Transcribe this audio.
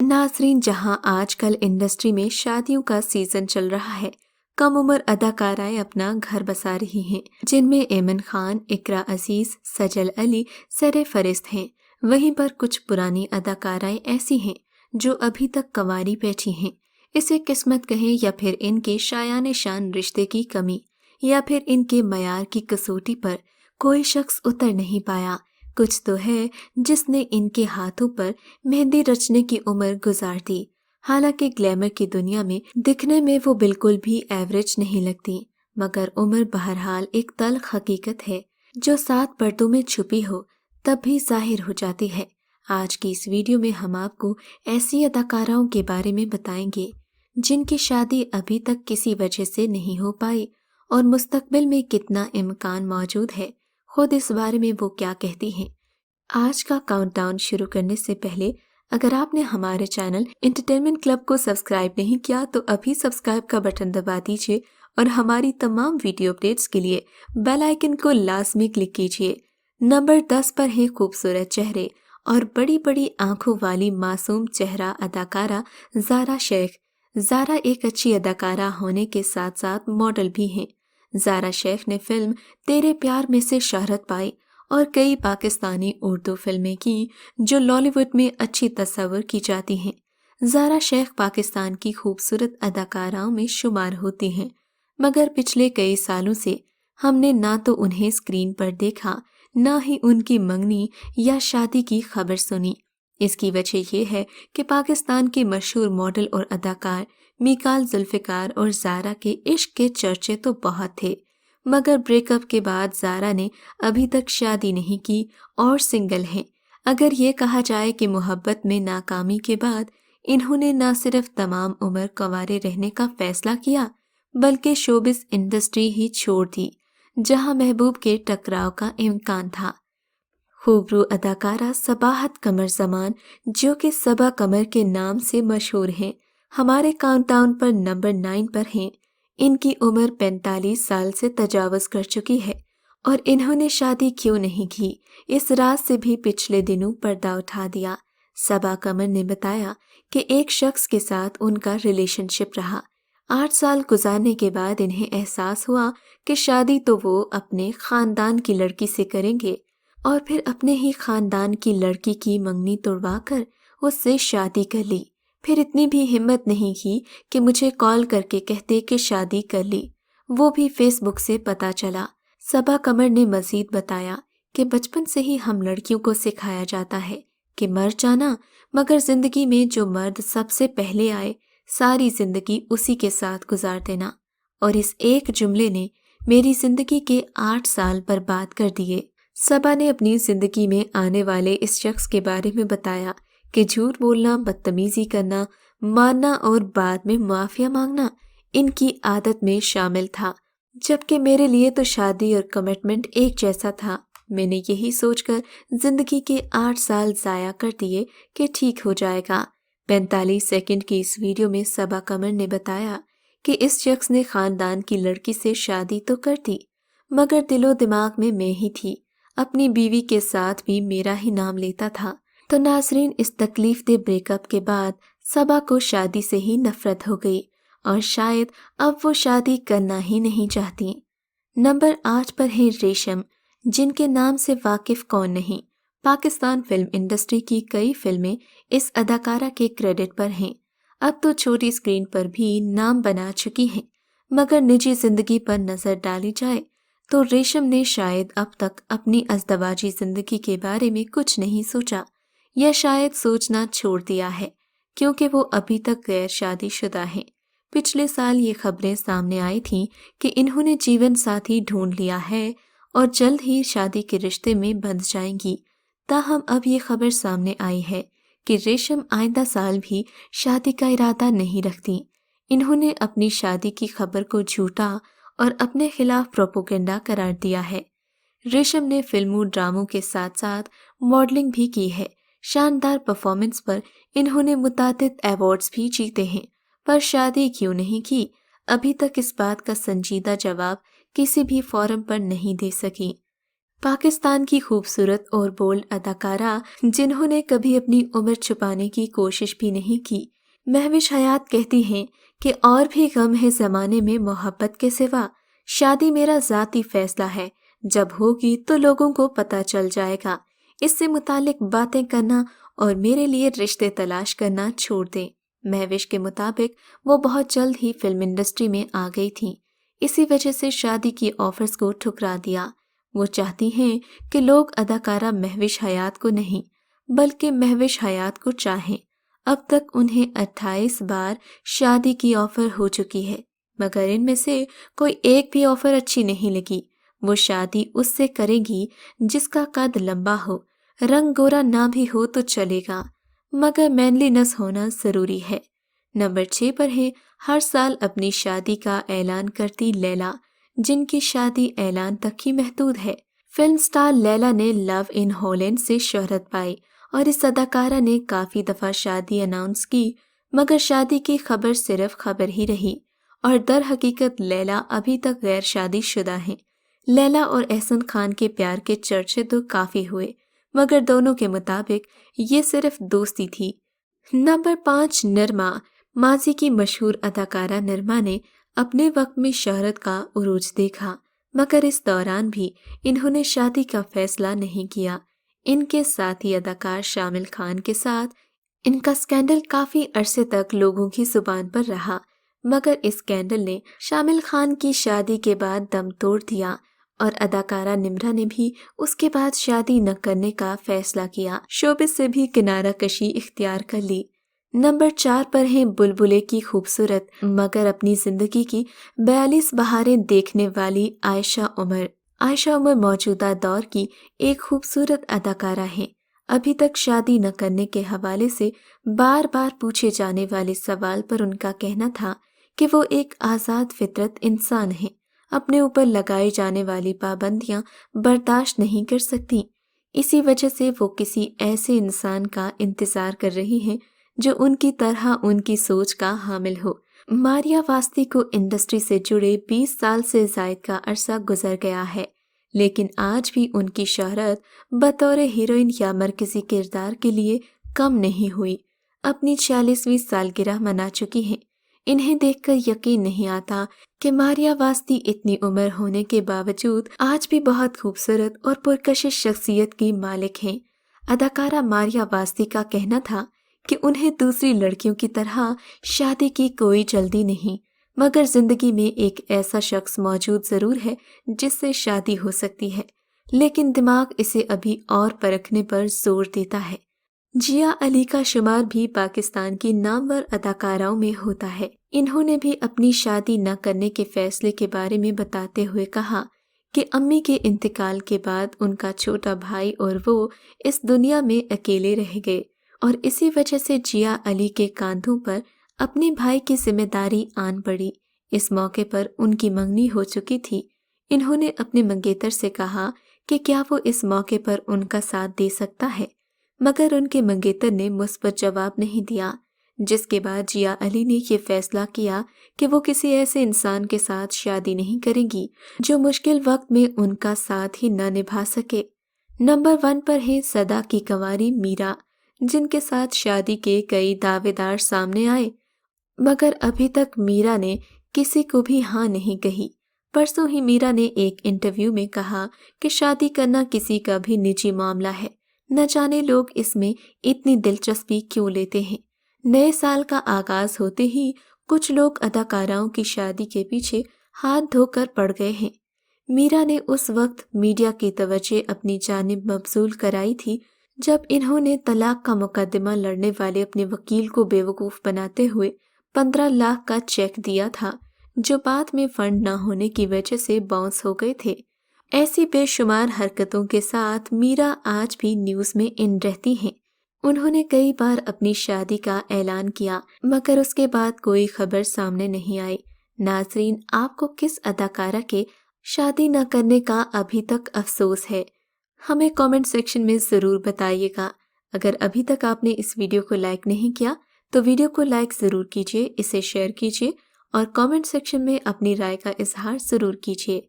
नाजरीन, जहां आजकल इंडस्ट्री में शादियों का सीजन चल रहा है, कम उम्र अदाकाराएं अपना घर बसा रही हैं, जिनमें एमन खान, इकरा अजीज, सजल अली सरफहरिस्त हैं। वहीं पर कुछ पुरानी अदाकाराएं ऐसी हैं जो अभी तक कंवारी बैठी हैं। इसे किस्मत कहें या फिर इनके शायान शान रिश्ते की कमी, या फिर इनके मयार की कसौटी पर कोई शख्स उतर नहीं पाया। कुछ तो है जिसने इनके हाथों पर मेहंदी रचने की उम्र गुजार दी। हालांकि ग्लैमर की दुनिया में दिखने में वो बिल्कुल भी एवरेज नहीं लगती, मगर उम्र बहरहाल एक तल्ख हकीकत है जो 7 पर्दों में छुपी हो तब भी जाहिर हो जाती है। आज की इस वीडियो में हम आपको ऐसी अदाकाराओं के बारे में बताएंगे जिनकी शादी अभी तक किसी वजह से नहीं हो पाई और मुस्तकबिल में कितना इम्कान मौजूद है। खुद इस बारे में वो क्या कहती हैं। आज का काउंटडाउन शुरू करने से पहले अगर आपने हमारे चैनल एंटरटेनमेंट क्लब को सब्सक्राइब नहीं किया तो अभी सब्सक्राइब का बटन दबा दीजिए और हमारी तमाम वीडियो अपडेट्स के लिए बेल आइकन को लाजमी क्लिक कीजिए। नंबर 10 पर है खूबसूरत चेहरे और बड़ी बड़ी आंखों वाली मासूम चेहरा अदाकारा ज़ारा शेख। ज़ारा एक अच्छी अदाकारा होने के साथ साथ मॉडल भी हैं। ज़ारा शेख ने फिल्म तेरे प्यार में से शहरत पाई और कई पाकिस्तानी उर्दू फिल्में की जो लॉलीवुड में अच्छी तस्वर की जाती हैं। ज़ारा शेख पाकिस्तान की खूबसूरत अदाकाराओं में शुमार होती हैं, मगर पिछले कई सालों से हमने ना तो उन्हें स्क्रीन पर देखा, ना ही उनकी मंगनी या शादी की खबर सुनी। इसकी वजह यह है कि पाकिस्तान के मशहूर मॉडल और अदाकार मीकाल जुल्फ़िकार और ज़ारा के इश्क के चर्चे तो बहुत थे, मगर ब्रेकअप के बाद ज़ारा ने अभी तक शादी नहीं की और सिंगल हैं। अगर ये कहा जाए कि मोहब्बत में नाकामी के बाद इन्होंने न सिर्फ तमाम उम्र कंवारे रहने का फैसला किया, बल्कि शोबिस इंडस्ट्री ही छोड़ दी, जहां महबूब के टकराव का इम्कान था। खूबरू अदाकारा सबाहत कमर जमान, जो कि सबा कमर के नाम से मशहूर हैं, हमारे काउंटडाउन पर नंबर 9 पर हैं। इनकी उम्र 45 साल से तजावज़ कर चुकी है और इन्होंने शादी क्यों नहीं की, इस राज से भी पिछले दिनों पर्दा उठा दिया। सबा कमर ने बताया कि एक शख्स के साथ उनका रिलेशनशिप रहा। 8 साल गुजारने के बाद इन्हें एहसास हुआ कि शादी तो वो अपने खानदान की लड़की से करेंगे और फिर अपने ही खानदान की लड़की की मंगनी तोड़वा कर उससे शादी कर ली। फिर इतनी भी हिम्मत नहीं की कि मुझे कॉल करके कहते कि शादी कर ली, वो भी फेसबुक से पता चला। सबा कमर ने मजीद बताया कि बचपन से ही हम लड़कियों को सिखाया जाता है कि मर जाना, मगर जिंदगी में जो मर्द सबसे पहले आए सारी जिंदगी उसी के साथ गुजार देना। और इस एक जुमले ने मेरी जिंदगी के 8 साल बर्बाद कर दिए। सबा ने अपनी जिंदगी में आने वाले इस शख्स के बारे में बताया कि झूठ बोलना, बदतमीजी करना, मारना और बाद में मुआफिया मांगना इनकी आदत में शामिल था, जबकि मेरे लिए तो शादी और कमिटमेंट एक जैसा था। मैंने यही सोचकर जिंदगी के 8 साल जाया कर दिए कि ठीक हो जाएगा। 45 सेकंड की इस वीडियो में सबा कमर ने बताया कि इस शख्स ने खानदान की लड़की से शादी तो कर दी, मगर दिलो दिमाग में मैं ही थी, अपनी बीवी के साथ भी मेरा ही नाम लेता था। तो नाजरीन, इस तकलीफ दे ब्रेकअप के बाद सबा को शादी से ही नफरत हो गई और शायद अब वो शादी करना ही नहीं चाहती। नंबर 8 पर है रेशम, जिनके नाम से वाकिफ कौन नहीं। पाकिस्तान फिल्म इंडस्ट्री की कई फिल्में इस अदाकारा के क्रेडिट पर हैं। अब तो छोटी स्क्रीन पर भी नाम बना चुकी हैं, मगर निजी जिंदगी पर नजर डाली जाए तो रेशम ने शायद अब तक अपनी अज़दवाजी जिंदगी के बारे में कुछ नहीं सोचा, या शायद सोचना छोड़ दिया है, क्योंकि वो अभी तक गैर शादीशुदा हैं। पिछले साल ये खबरें सामने आई थीं कि इन्होंने जीवन साथी ढूंढ लिया है और जल्द ही शादी के रिश्ते में बंध जाएंगी। ताहम अब ये खबर सामने आई है कि रेशम आइंदा साल भी शादी का इरादा नहीं रखती। इन्होंने अपनी शादी की खबर को झूठा और अपने खिलाफ प्रोपोगेंडा करार दिया है। रेशम ने फिल्मों, ड्रामों के साथ साथ मॉडलिंग भी की है। शानदार परफॉर्मेंस पर इन्होंने मुतादिद अवार्ड्स भी जीते हैं, पर शादी क्यों नहीं की, अभी तक इस बात का संजीदा जवाब किसी भी फोरम पर नहीं दे सकी। पाकिस्तान की खूबसूरत और बोल्ड अदाकारा जिन्होंने कभी अपनी उम्र छुपाने की कोशिश भी नहीं की। महविश हयात कहती हैं कि और भी गम है ज़माने में मोहब्बत के सिवा। शादी मेरा ज़ाती फैसला है, जब होगी तो लोगों को पता चल जाएगा। इससे मुतालिक बातें करना और मेरे लिए रिश्ते तलाश करना छोड़ दें। महविश के मुताबिक वो बहुत जल्द ही फिल्म इंडस्ट्री में आ गई थी। इसी वजह से शादी की ऑफर्स को ठुकरा दिया। वो चाहती हैं कि लोग अदाकारा महविश हयात को नहीं बल्कि महविश हयात को चाहें। अब तक उन्हें 28 बार शादी की ऑफर हो चुकी है, मगर इनमें से कोई एक भी ऑफर अच्छी नहीं लगी। वो शादी उससे करेगी जिसका कद लंबा हो, रंग गोरा ना भी हो तो चलेगा, मगर मैनलीनेस होना जरूरी है। नंबर 6 पर है हर साल अपनी शादी का ऐलान करती लैला, जिनकी शादी ऐलान तक ही महदूद है। फिल्म स्टार लैला ने लव इन हॉलैंड से शोहरत पाई और इस अदाकारा ने काफी दफा शादी अनाउंस की, मगर शादी की खबर सिर्फ खबर ही रही और दर हकीकत लैला अभी तक गैर शादीशुदा हैं। लैला और एहसन खान के प्यार के चर्चे तो काफी हुए, मगर दोनों के मुताबिक ये सिर्फ दोस्ती थी। नंबर 5 निरमा। माजी की मशहूर अदाकारा निरमा ने अपने वक्त में शोहरत का उरूज देखा, मगर इस दौरान भी इन्होंने शादी का फैसला नहीं किया। इनके साथी अदाकार शामिल खान के साथ इनका स्कैंडल काफी अरसे तक लोगों की जुबान पर रहा, मगर इस स्कैंडल ने शामिल खान की शादी के बाद दम तोड़ दिया और अदाकारा निम्रा ने भी उसके बाद शादी न करने का फैसला किया। शोबिस से भी किनारा कशी इख्तियार कर ली। नंबर 4 पर है बुलबुले की खूबसूरत मगर अपनी जिंदगी की 42 बहारें देखने वाली आयशा उमर। आयशा उमर मौजूदा दौर की एक खूबसूरत अदाकारा हैं। अभी तक शादी न करने के हवाले से बार बार पूछे जाने वाले सवाल पर उनका कहना था कि वो एक आज़ाद फितरत इंसान है, अपने ऊपर लगाई जाने वाली पाबंदियां बर्दाश्त नहीं कर सकती। इसी वजह से वो किसी ऐसे इंसान का इंतजार कर रही हैं जो उनकी तरह उनकी सोच का हामिल हो। मारिया वास्ती को इंडस्ट्री से जुड़े 20 साल से जायद का अरसा गुजर गया है, लेकिन आज भी उनकी शोहरत बतौर हीरोइन या मरकजी किरदार के लिए कम नहीं हुई। अपनी 46वीं सालगिरह मना चुकी हैं। इन्हें देखकर यकीन नहीं आता कि मारिया वास्ती इतनी उम्र होने के बावजूद आज भी बहुत खूबसूरत और पुरकशिश शख्सियत की मालिक हैं। अदाकारा मारिया वास्ती का कहना था कि उन्हें दूसरी लड़कियों की तरह शादी की कोई जल्दी नहीं, मगर जिंदगी में एक ऐसा शख्स मौजूद जरूर है जिससे शादी हो सकती है, लेकिन दिमाग इसे अभी और परखने पर जोर देता है। जिया अली का शुमार भी पाकिस्तान की नामवर अदाकाराओं में होता है। इन्होंने भी अपनी शादी न करने के फैसले के बारे में बताते हुए कहा कि अम्मी के इंतकाल के बाद उनका छोटा भाई और वो इस दुनिया में अकेले रह गए और इसी वजह से जिया अली के कांधों पर अपने भाई की जिम्मेदारी आन पड़ी। इस मौके पर उनकी मंगनी हो चुकी थी। इन्होंने अपने मंगेतर से कहा कि क्या वो इस मौके पर उनका साथ दे सकता है, मगर उनके मंगेतर ने मुस्बत जवाब नहीं दिया, जिसके बाद जिया अली ने ये फैसला किया कि वो किसी ऐसे इंसान के साथ शादी नहीं करेंगी जो मुश्किल वक्त में उनका साथ ही न निभा सके। नंबर 1 पर है सदा की कंवारी मीरा, जिनके साथ शादी के कई दावेदार सामने आए, मगर अभी तक मीरा ने किसी को भी हाँ नहीं कही। परसों ही मीरा ने एक इंटरव्यू में कहा कि शादी करना किसी का भी निजी मामला है, न जाने लोग इसमें इतनी दिलचस्पी क्यों लेते हैं। नए साल का आगाज होते ही कुछ लोग अदाकाराओं की शादी के पीछे हाथ धोकर पड़ गए हैं। मीरा ने उस वक्त मीडिया की तवज्जो अपनी जानिब मबजूल कराई थी जब इन्होंने तलाक का मुकदमा लड़ने वाले अपने वकील को बेवकूफ़ बनाते हुए 15 लाख का चेक दिया था, जो बाद में फंड न होने की वजह से बाउंस हो गए थे। ऐसी बेशुमार हरकतों के साथ मीरा आज भी न्यूज़ में इन रहती हैं। उन्होंने कई बार अपनी शादी का ऐलान किया, मगर उसके बाद कोई खबर सामने नहीं आई। नाज़रीन, आपको किस अदाकारा के शादी न करने का अभी तक अफसोस है? हमें कमेंट सेक्शन में ज़रूर बताइएगा। अगर अभी तक आपने इस वीडियो को लाइक नहीं किया तो वीडियो को लाइक ज़रूर कीजिए, इसे शेयर कीजिए और कमेंट सेक्शन में अपनी राय का इजहार ज़रूर कीजिए।